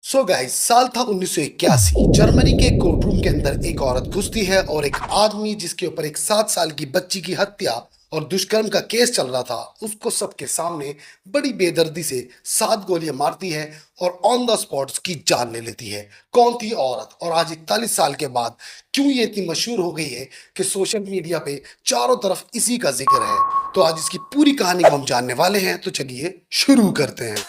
So guys, साल था 1981। Germany के कोर्टरूम के अंदर एक औरत घुसती है और एक आदमी जिसके ऊपर एक 7 साल की बच्ची की हत्या और दुष्कर्म का केस चल रहा था, उसको सबके सामने बड़ी बेदर्दी से 7 गोलियां मारती है और ऑन द स्पॉट उसकी जान ले लेती है। कौन थी औरत और आज 41 साल के बाद क्यों ये इतनी मशहूर हो गई है कि सोशल मीडिया पे चारों तरफ इसी का जिक्र है। तो आज इसकी पूरी कहानी को हम जानने वाले हैं, तो चलिए शुरू करते हैं।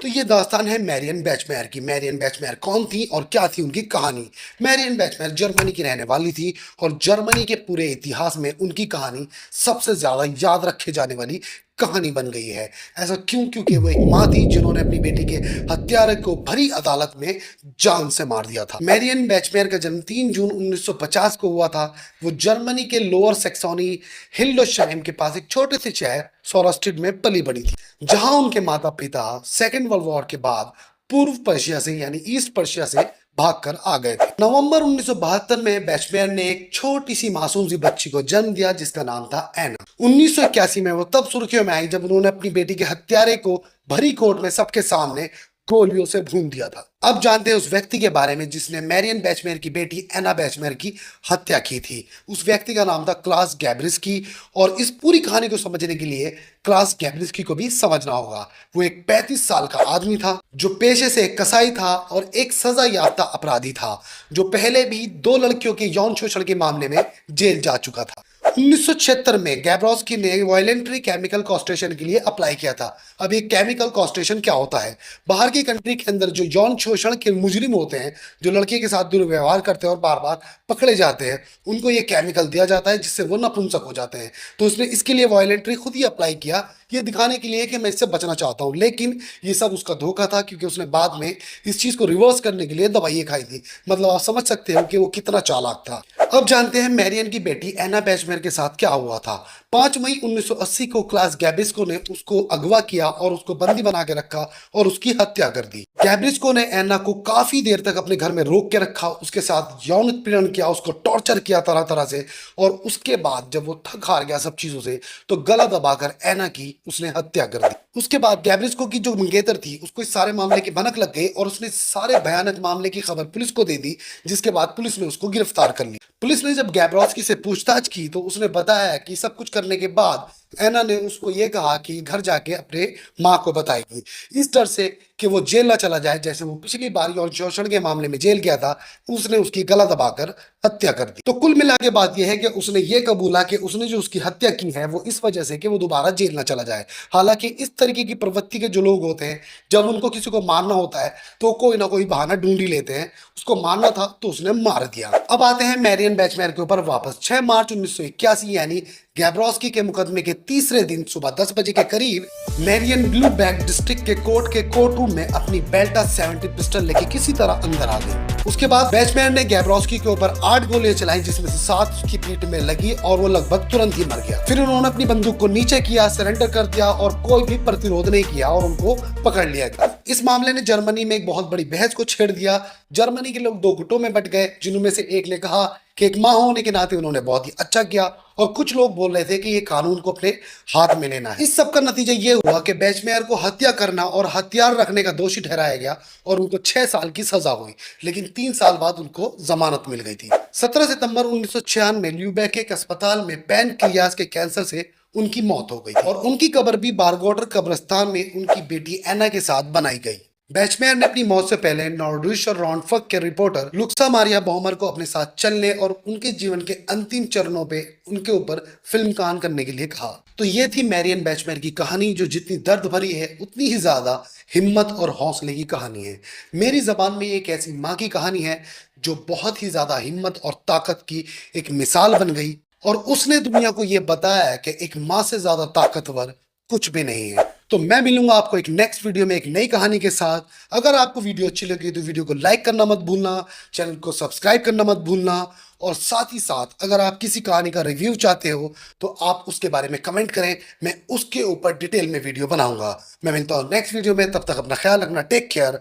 तो ये दास्तान है मैरियन बैचमेयर की। मैरियन बैचमेयर कौन थी और क्या थी उनकी कहानी। मैरियन बैचमेयर जर्मनी की रहने वाली थी और जर्मनी के पूरे इतिहास में उनकी कहानी सबसे ज्यादा याद रखे जाने वाली कहानी बन गई है। ऐसा क्यों? क्योंकि वो एक माँ थी जिन्होंने अपनी बेटी के हत्यारे को भरी अदालत में जान से मार दिया था। मैरियन बैचमेयर का जन्म 3 जून 1950 को हुआ था। वो जर्मनी के लोअर सेक्सोनी हिल्डोशाइम के पास एक छोटे से शहर सोरास्टिड में पली बड़ी थी, जहां उनके माता पिता सेकेंड वर्ल्ड वॉर के बाद पूर्व पर्शिया से यानी ईस्ट पर्शिया से भागकर आ गए थे। नवंबर 1972 में बैचमेयर ने एक छोटी सी मासूम सी बच्ची को जन्म दिया जिसका नाम था एना। 1981 में वो तब सुर्खियों में आई जब उन्होंने अपनी बेटी के हत्यारे को भरी कोर्ट में सबके सामने गोलियों से भून दिया था। अब जानते हैं उस व्यक्ति के बारे में जिसने मैरियन बैचमेयर की बेटी एना बैचमेयर की हत्या की थी। उस व्यक्ति का नाम था क्लास गैब्रिस्की। और इस पूरी कहानी को समझने के लिए क्लास गैब्रिस्की को भी समझना होगा। वो एक 35 साल का आदमी था जो पेशे से एक कसाई था और एक सजा याफ्ता अपराधी था, जो पहले भी 2 लड़कियों के यौन शोषण के मामले में जेल जा चुका था। 1976 में गैब्रोस्की ने वॉलेंट्री केमिकल कास्ट्रेशन के लिए अप्लाई किया था। अब ये केमिकल कास्ट्रेशन क्या होता है? बाहर की कंट्री के अंदर जो यौन शोषण के मुजरिम होते हैं, जो लड़के के साथ दुर्व्यवहार करते हैं और बार बार पकड़े जाते हैं, उनको ये केमिकल दिया जाता है जिससे वो नपुंसक हो जाते हैं। तो उसने इसके लिए वॉलेंट्री खुद ही अप्लाई किया, ये दिखाने के लिए कि मैं इससे बचना चाहता हूँ। लेकिन ये सब उसका धोखा था, क्योंकि उसने बाद में इस चीज को रिवर्स करने के लिए दवाइयाँ खाई थी। मतलब आप समझ सकते हो कि वो कितना चालाक था। अब जानते हैं मैरियन की बेटी एना बैचमेयर के साथ क्या हुआ था। 5 मई 1980 को क्लास गैब्रिस्को ने उसको अगवा किया और उसको बंदी बना के रखा और उसकी हत्या कर दी। गैब्रिस्को ने एना को काफी देर तक अपने घर में रोक के रखा, उसके साथ यौन उत्पीड़न किया, उसको टॉर्चर किया तरह तरह से। और उसके बाद जब वो थक हार गया सब चीजों से, तो गला दबाकर एना की उसने हत्या कर दी। उसके बाद गैब्रिस्को की जो मंगेतर थी उसको इस सारे मामले की भनक लग गई और उसने सारे भयानक मामले की खबर पुलिस को दे दी, जिसके बाद पुलिस ने उसको गिरफ्तार कर लिया। पुलिस ने जब गैब्रोस्की से पूछताछ की तो उसने बताया कि सब कुछ करने के बाद एना ने उसको ये कहा कि घर जाके अपने माँ को बताएगी, इस डर से कि वो जेल ना चला जाए, जैसे वो पिछली बार यौन शोषण के मामले में जेल गया था। उसने उसकी गला दबाकर हत्या कर दी। तो कुल मिला के बात यह है कि उसने ये कबूला कि उसने जो उसकी हत्या की है वो इस वजह से कि वो दोबारा जेल ना चला जाए। हालांकि इस तरीके की प्रवृत्ति के जो लोग होते हैं, जब उनको किसी को मारना होता है तो कोई ना कोई बहाना ढूंढ ही लेते हैं। उसको मारना था तो उसने मार दिया। अब आते हैं मैरियन बैचमेयर के ऊपर वापस। 6 मार्च 1981 यानी गैब्रोस्की के मुकदमे के तीसरे दिन सुबह 10 बजे के करीब मैरियन ब्लूबैक डिस्ट्रिक्ट के कोर्ट रूम में अपनी बेल्टा 70 पिस्टल लेके किसी तरह अंदर आ गई। उसके बाद बैचमैन ने गैब्रोस्की के ऊपर 8 गोलियां चलाई, जिसमें से 7 उसकी पीठ में लगी और वो लगभग तुरंत ही मर गया। फिर उन्होंने अपनी बंदूक को नीचे किया, सरेंडर कर दिया और कोई भी प्रतिरोध नहीं किया और उनको पकड़ लिया गया। इस मामले ने जर्मनी में एक बहुत बड़ी बहस को छेड़ दिया। जर्मनी के लोग 2 गुटों में बट गए, जिनमें से एक ने कहा कि एक माँ होने के नाते उन्होंने बहुत ही अच्छा किया, और कुछ लोग बोल रहे थे कि ये कानून को अपने हाथ में लेना है। इस सब का नतीजा ये हुआ कि बैचमेयर को हत्या करना और हथियार रखने का दोषी ठहराया गया और उनको 6 साल की सजा हुई। लेकिन 3 साल बाद उनको जमानत मिल गई थी। 17 सितंबर 1996 में ल्यूबेक के एक अस्पताल में पैनक्रियाज के कैंसर से उनकी मौत हो गई और उनकी कब्र भी बारगोटर कब्रिस्तान में उनकी बेटी एना के साथ बनाई गई। बैचमेयर ने अपनी मौत से पहले नॉर्डिश और रॉन्डफक के रिपोर्टर लुक्सा मारिया बॉमर को अपने साथ चलने और उनके जीवन के अंतिम चरणों पे उनके ऊपर फिल्म काम करने के लिए कहा। तो ये थी मैरियन बैचमेयर की कहानी, जो जितनी दर्द भरी है उतनी ही ज्यादा हिम्मत और हौसले की कहानी है। मेरी जबान में एक ऐसी माँ की कहानी है जो बहुत ही ज्यादा हिम्मत और ताकत की एक मिसाल बन गई, और उसने दुनिया को यह बताया कि एक माँ से ज्यादा ताकतवर कुछ भी नहीं है। तो मैं मिलूंगा आपको एक नेक्स्ट वीडियो में एक नई कहानी के साथ। अगर आपको वीडियो अच्छी लगी तो वीडियो को लाइक करना मत भूलना, चैनल को सब्सक्राइब करना मत भूलना, और साथ ही साथ अगर आप किसी कहानी का रिव्यू चाहते हो तो आप उसके बारे में कमेंट करें, मैं उसके ऊपर डिटेल में वीडियो बनाऊंगा। मैं मिलता हूँ नेक्स्ट वीडियो में, तब तक अपना ख्याल रखना। Take care,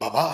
bye bye.